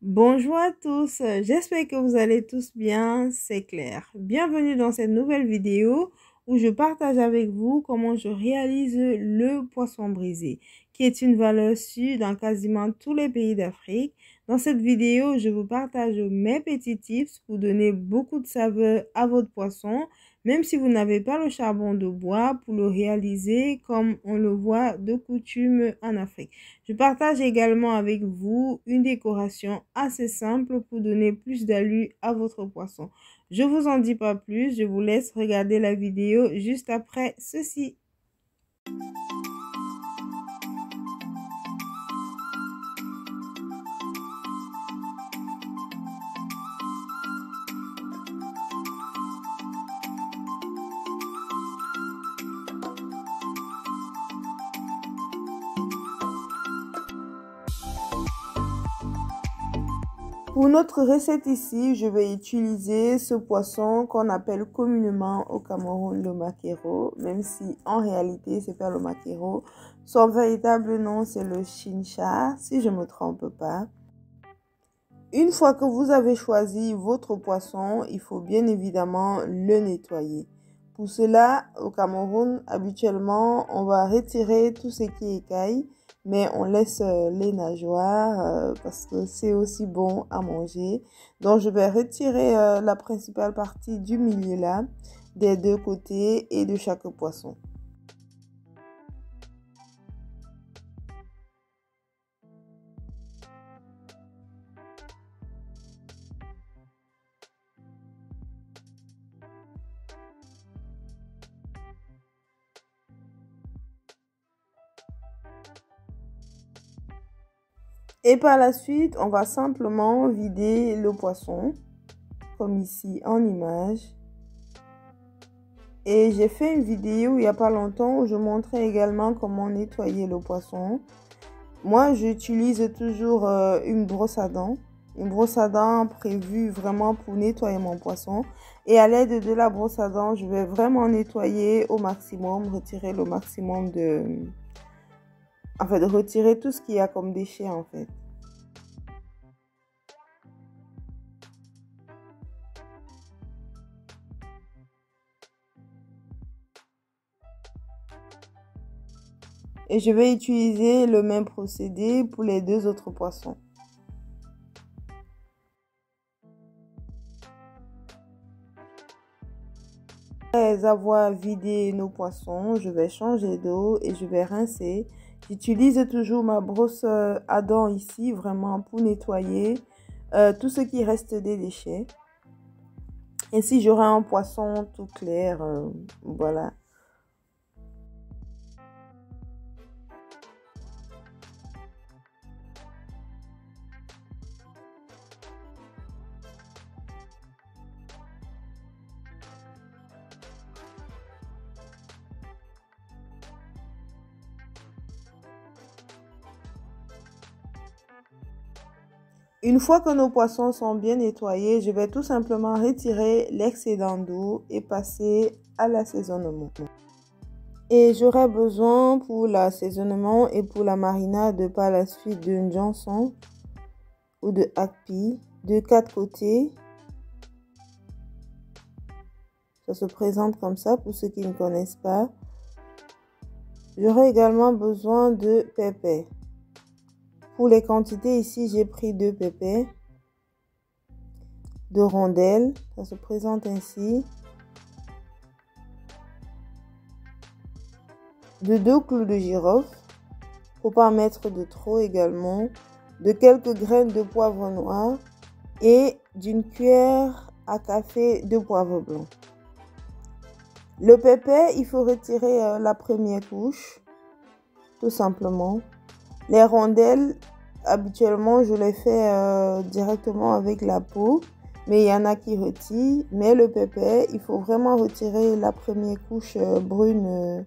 Bonjour à tous, j'espère que vous allez tous bien, c'est Claire. Bienvenue dans cette nouvelle vidéo où je partage avec vous comment je réalise le poisson brisé, qui est une valeur sûre dans quasiment tous les pays d'Afrique. Dans cette vidéo, je vous partage mes petits tips pour donner beaucoup de saveur à votre poisson, même si vous n'avez pas le charbon de bois pour le réaliser comme on le voit de coutume en Afrique. Je partage également avec vous une décoration assez simple pour donner plus d'allure à votre poisson. Je vous en dis pas plus, je vous laisse regarder la vidéo juste après ceci. Pour notre recette ici, je vais utiliser ce poisson qu'on appelle communément au Cameroun le maquereau, même si en réalité c'est pas le maquereau. Son véritable nom c'est le chinchard, si je me trompe pas. Une fois que vous avez choisi votre poisson, il faut bien évidemment le nettoyer. Pour cela, au Cameroun, habituellement, on va retirer tout ce qui est écailles, mais on laisse les nageoires parce que c'est aussi bon à manger. Donc, je vais retirer la principale partie du milieu là, des deux côtés et de chaque poisson. Et par la suite, on va simplement vider le poisson, comme ici en image. Et j'ai fait une vidéo il n'y a pas longtemps où je montrais également comment nettoyer le poisson. Moi, j'utilise toujours une brosse à dents. Une brosse à dents prévue vraiment pour nettoyer mon poisson. Et à l'aide de la brosse à dents, je vais vraiment nettoyer au maximum, retirer le maximum de... Enfin, de retirer tout ce qu'il y a comme déchets en fait. Et je vais utiliser le même procédé pour les deux autres poissons. Après avoir vidé nos poissons, je vais changer d'eau et je vais rincer. J'utilise toujours ma brosse à dents ici, vraiment pour nettoyer tout ce qui reste des déchets. Et si j'aurai un poisson tout clair, voilà. Une fois que nos poissons sont bien nettoyés, je vais tout simplement retirer l'excédent d'eau et passer à l'assaisonnement. Et j'aurai besoin pour l'assaisonnement et pour la marinade par la suite d'une janson ou de akpi de 4 côtés. Ça se présente comme ça pour ceux qui ne connaissent pas. J'aurai également besoin de pépé. Pour les quantités ici, j'ai pris 2 pépés, de rondelles, ça se présente ainsi, de 2 clous de girofle, faut pas mettre de trop également, de quelques graines de poivre noir et d'une cuillère à café de poivre blanc. Le pépé, il faut retirer la première couche, tout simplement. Les rondelles, habituellement, je les fais directement avec la peau, mais il y en a qui retirent. Mais le pépé, il faut vraiment retirer la première couche brune.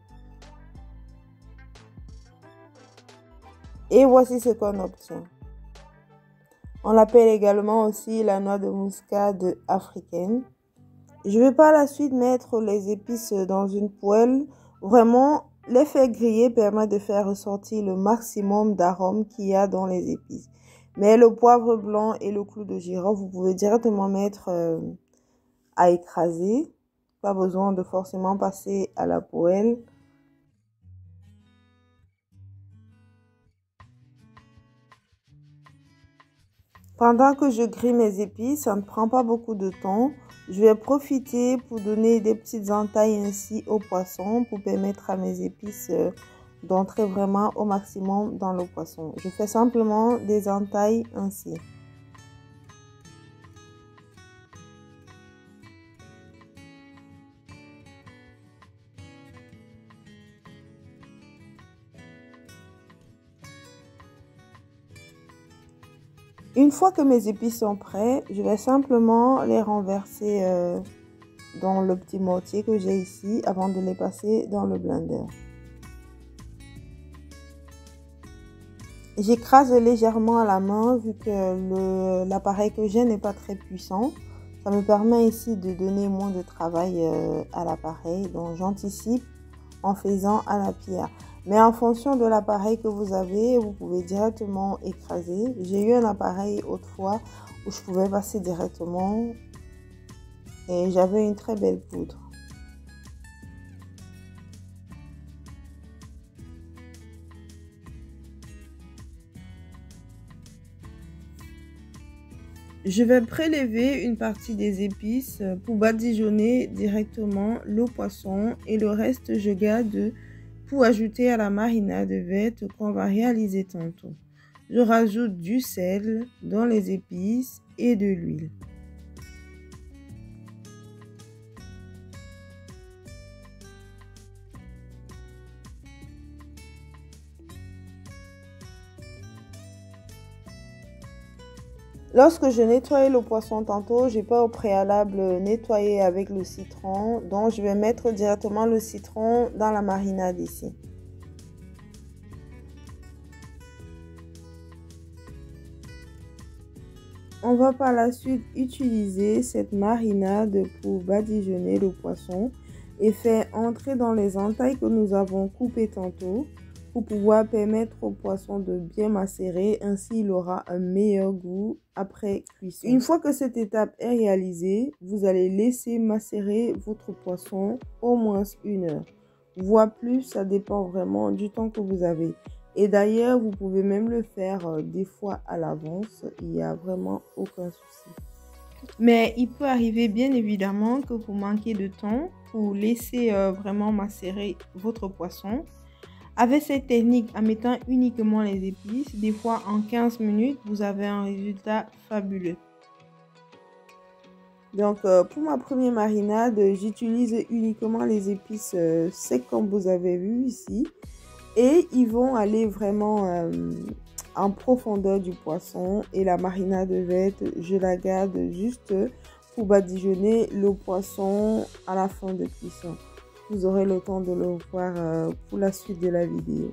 Et voici ce qu'on obtient. On l'appelle également aussi la noix de muscade africaine. Je vais par la suite mettre les épices dans une poêle. Vraiment, les faire griller permet de faire ressortir le maximum d'arômes qu'il y a dans les épices. Mais le poivre blanc et le clou de girofle, vous pouvez directement mettre à écraser. Pas besoin de forcément passer à la poêle. Pendant que je grille mes épices, ça ne prend pas beaucoup de temps. Je vais profiter pour donner des petites entailles ainsi au poisson pour permettre à mes épices d'entrer vraiment au maximum dans le poisson. Je fais simplement des entailles ainsi. Une fois que mes épices sont prêts, je vais simplement les renverser dans le petit mortier que j'ai ici avant de les passer dans le blender. J'écrase légèrement à la main vu que l'appareil que j'ai n'est pas très puissant. Ça me permet ici de donner moins de travail à l'appareil. Donc j'anticipe en faisant à la pierre. Mais en fonction de l'appareil que vous avez, vous pouvez directement écraser. J'ai eu un appareil autrefois où je pouvais passer directement et j'avais une très belle poudre. Je vais prélever une partie des épices pour badigeonner directement le poisson et le reste je garde pour ajouter à la marinade verte qu'on va réaliser tantôt. Je rajoute du sel dans les épices et de l'huile. Lorsque je nettoyais le poisson tantôt, j'ai pas au préalable nettoyé avec le citron. Donc, je vais mettre directement le citron dans la marinade ici. On va par la suite utiliser cette marinade pour badigeonner le poisson et faire entrer dans les entailles que nous avons coupées tantôt pour pouvoir permettre au poisson de bien macérer. Ainsi, il aura un meilleur goût après cuisson. Une fois que cette étape est réalisée, vous allez laisser macérer votre poisson au moins 1 heure. Voire plus, ça dépend vraiment du temps que vous avez. Et d'ailleurs, vous pouvez même le faire des fois à l'avance. Il n'y a vraiment aucun souci. Mais il peut arriver bien évidemment que vous manquez de temps pour laisser vraiment macérer votre poisson. Avec cette technique, en mettant uniquement les épices, des fois en 15 minutes, vous avez un résultat fabuleux. Donc, pour ma première marinade, j'utilise uniquement les épices secs comme vous avez vu ici. Et ils vont aller vraiment en profondeur du poisson. Et la marinade verte, je la garde juste pour badigeonner le poisson à la fin de cuisson. Vous aurez le temps de le voir pour la suite de la vidéo.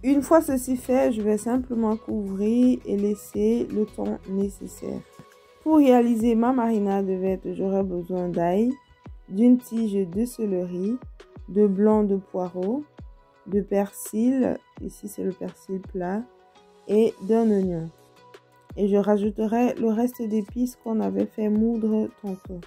Une fois ceci fait, je vais simplement couvrir et laisser le temps nécessaire. Pour réaliser ma marinade verte, j'aurai besoin d'ail, d'une tige de céleri, de blanc de poireau, de persil, ici c'est le persil plat, et d'un oignon. Et je rajouterai le reste d'épices qu'on avait fait moudre tantôt.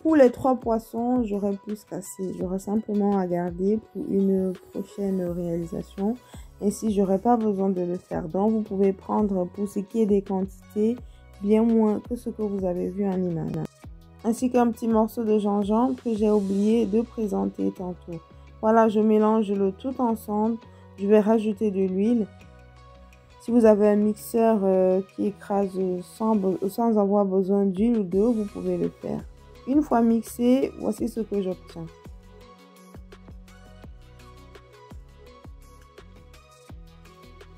Pour les 3 poissons, j'aurais plus cassé. J'aurais simplement à garder pour une prochaine réalisation. Ainsi, j'aurais pas besoin de le faire. Donc, vous pouvez prendre pour ce qui est des quantités bien moins que ce que vous avez vu en image. Ainsi qu'un petit morceau de gingembre que j'ai oublié de présenter tantôt. Voilà, je mélange le tout ensemble. Je vais rajouter de l'huile. Si vous avez un mixeur qui écrase sans avoir besoin d'huile ou d'eau, vous pouvez le faire. Une fois mixé, voici ce que j'obtiens.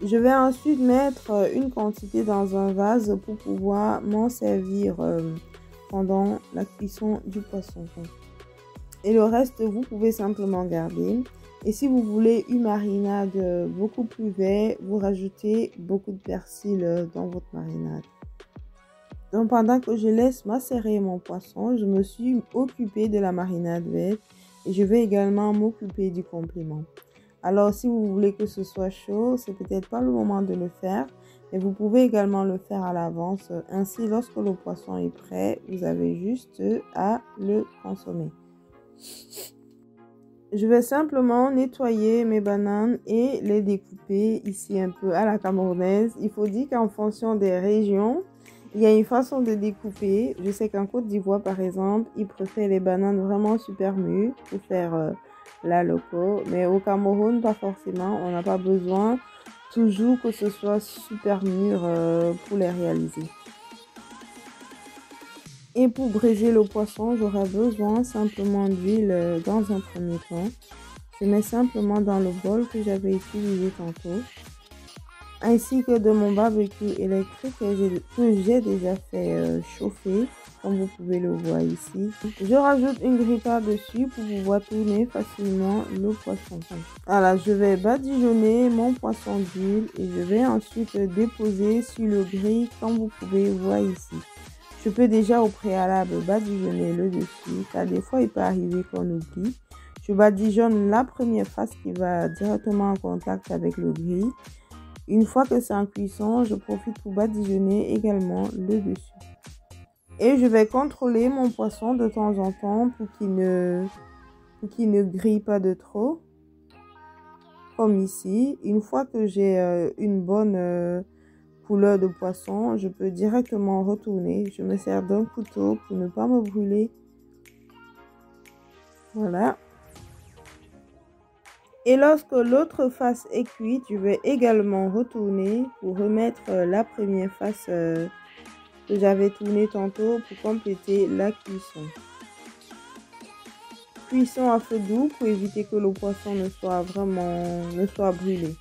Je vais ensuite mettre une quantité dans un vase pour pouvoir m'en servir pendant la cuisson du poisson. Et le reste, vous pouvez simplement garder. Et si vous voulez une marinade beaucoup plus verte, vous rajoutez beaucoup de persil dans votre marinade. Donc pendant que je laisse macérer mon poisson, je me suis occupée de la marinade verte et je vais également m'occuper du complément. Alors si vous voulez que ce soit chaud, c'est peut-être pas le moment de le faire, mais vous pouvez également le faire à l'avance. Ainsi, lorsque le poisson est prêt, vous avez juste à le consommer. Je vais simplement nettoyer mes bananes et les découper ici un peu à la camerounaise. Il faut dire qu'en fonction des régions, il y a une façon de découper. Je sais qu'en Côte d'Ivoire, par exemple, ils préfèrent les bananes vraiment super mûres pour faire la loco. Mais au Cameroun, pas forcément. On n'a pas besoin toujours que ce soit super mûr pour les réaliser. Et pour briser le poisson, j'aurai besoin simplement d'huile dans un premier temps. Je mets simplement dans le bol que j'avais utilisé tantôt, ainsi que de mon barbecue électrique que j'ai déjà fait chauffer, comme vous pouvez le voir ici. Je rajoute une grille par-dessus pour pouvoir tourner facilement le poisson. Alors, je vais badigeonner mon poisson d'huile et je vais ensuite déposer sur le grill, comme vous pouvez voir ici. Je peux déjà au préalable badigeonner le dessus, car des fois il peut arriver qu'on oublie. Je badigeonne la première face qui va directement en contact avec le grill. Une fois que c'est en cuisson, je profite pour badigeonner également le dessus. Et je vais contrôler mon poisson de temps en temps pour qu'il ne grille pas de trop. Comme ici. Une fois que j'ai une bonne couleur de poisson, je peux directement retourner. Je me sers d'un couteau pour ne pas me brûler. Voilà. Et lorsque l'autre face est cuite, je vais également retourner pour remettre la première face que j'avais tournée tantôt pour compléter la cuisson. Cuisson à feu doux pour éviter que le poisson ne soit brûlé.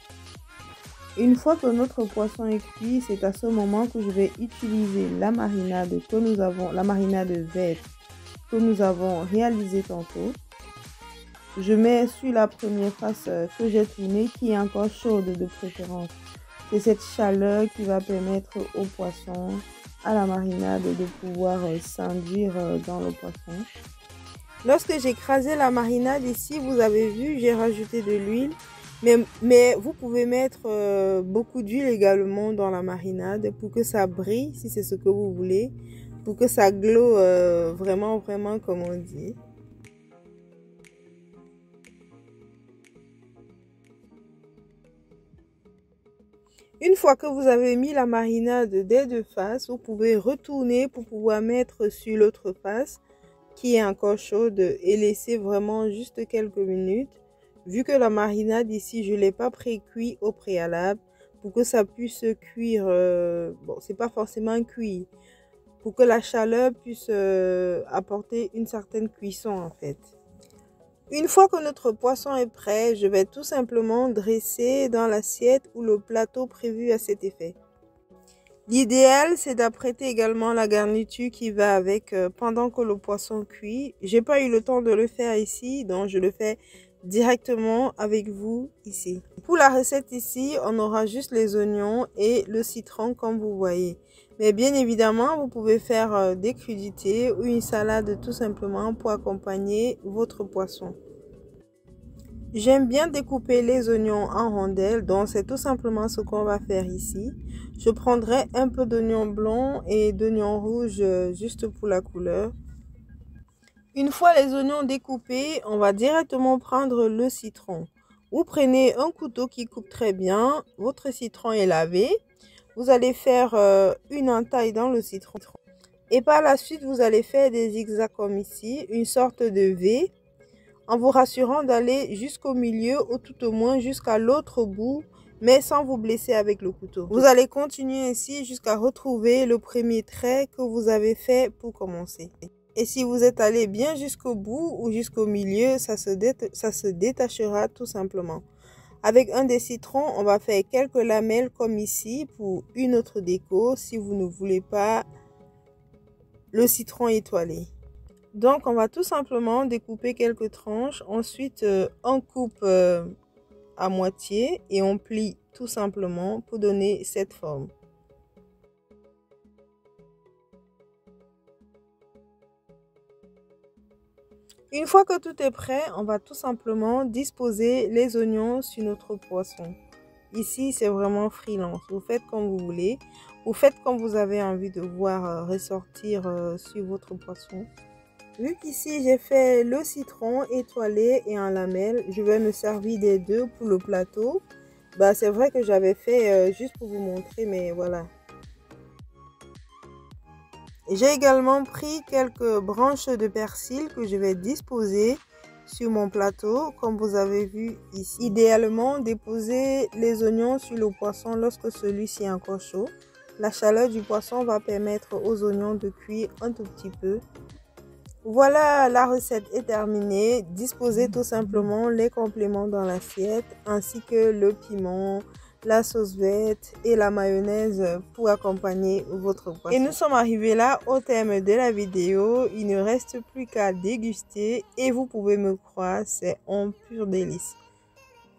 Une fois que notre poisson est cuit, c'est à ce moment que je vais utiliser la marinade verte que nous avons réalisée tantôt. Je mets sur la première face que j'ai tournée, qui est encore chaude de préférence. C'est cette chaleur qui va permettre au poisson, à la marinade, de pouvoir s'induire dans le poisson. Lorsque j'ai écrasé la marinade ici, vous avez vu, j'ai rajouté de l'huile. Mais vous pouvez mettre beaucoup d'huile également dans la marinade pour que ça brille, si c'est ce que vous voulez. Pour que ça glow vraiment comme on dit. Une fois que vous avez mis la marinade des deux faces, vous pouvez retourner pour pouvoir mettre sur l'autre face qui est encore chaude et laisser vraiment juste quelques minutes. Vu que la marinade ici, je ne l'ai pas pré-cuit au préalable pour que ça puisse cuire. Bon, c'est pas forcément cuit. Pour que la chaleur puisse apporter une certaine cuisson en fait. Une fois que notre poisson est prêt, je vais tout simplement dresser dans l'assiette ou le plateau prévu à cet effet. L'idéal, c'est d'apprêter également la garniture qui va avec pendant que le poisson cuit. J'ai pas eu le temps de le faire ici, donc je le fais directement avec vous ici. Pour la recette ici, on aura juste les oignons et le citron comme vous voyez. Mais bien évidemment, vous pouvez faire des crudités ou une salade tout simplement pour accompagner votre poisson. J'aime bien découper les oignons en rondelles, donc c'est tout simplement ce qu'on va faire ici. Je prendrai un peu d'oignon blanc et d'oignon rouge juste pour la couleur. Une fois les oignons découpés, on va directement prendre le citron. Vous prenez un couteau qui coupe très bien, votre citron est lavé. Vous allez faire une entaille dans le citron. Et par la suite, vous allez faire des zigzags comme ici, une sorte de V, en vous rassurant d'aller jusqu'au milieu ou tout au moins jusqu'à l'autre bout, mais sans vous blesser avec le couteau. Vous allez continuer ainsi jusqu'à retrouver le premier trait que vous avez fait pour commencer. Et si vous êtes allé bien jusqu'au bout ou jusqu'au milieu, ça se détachera tout simplement. Avec un des citrons, on va faire quelques lamelles comme ici pour une autre déco si vous ne voulez pas le citron étoilé. Donc, on va tout simplement découper quelques tranches. Ensuite, on coupe à moitié et on plie tout simplement pour donner cette forme. Une fois que tout est prêt, on va tout simplement disposer les oignons sur notre poisson. Ici, c'est vraiment freelance. Vous faites comme vous voulez. Vous faites comme vous avez envie de voir ressortir sur votre poisson. Vu qu'ici, j'ai fait le citron étoilé et en lamelles, je vais me servir des deux pour le plateau. Bah, c'est vrai que j'avais fait juste pour vous montrer, mais voilà. J'ai également pris quelques branches de persil que je vais disposer sur mon plateau, comme vous avez vu ici. Idéalement, déposer les oignons sur le poisson lorsque celui-ci est encore chaud. La chaleur du poisson va permettre aux oignons de cuire un tout petit peu. Voilà, la recette est terminée. Disposez tout simplement les compléments dans l'assiette, ainsi que le piment, la sauce verte et la mayonnaise pour accompagner votre poisson. Et nous sommes arrivés là au terme de la vidéo. Il ne reste plus qu'à déguster et vous pouvez me croire, c'est un pur délice.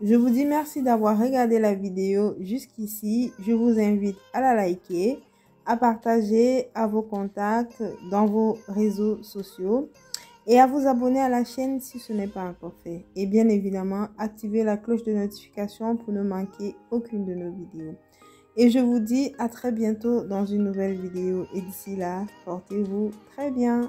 Je vous dis merci d'avoir regardé la vidéo jusqu'ici. Je vous invite à la liker, à partager à vos contacts dans vos réseaux sociaux et à vous abonner à la chaîne si ce n'est pas encore fait. Et bien évidemment, activez la cloche de notification pour ne manquer aucune de nos vidéos. Et je vous dis à très bientôt dans une nouvelle vidéo. Et d'ici là, portez-vous très bien.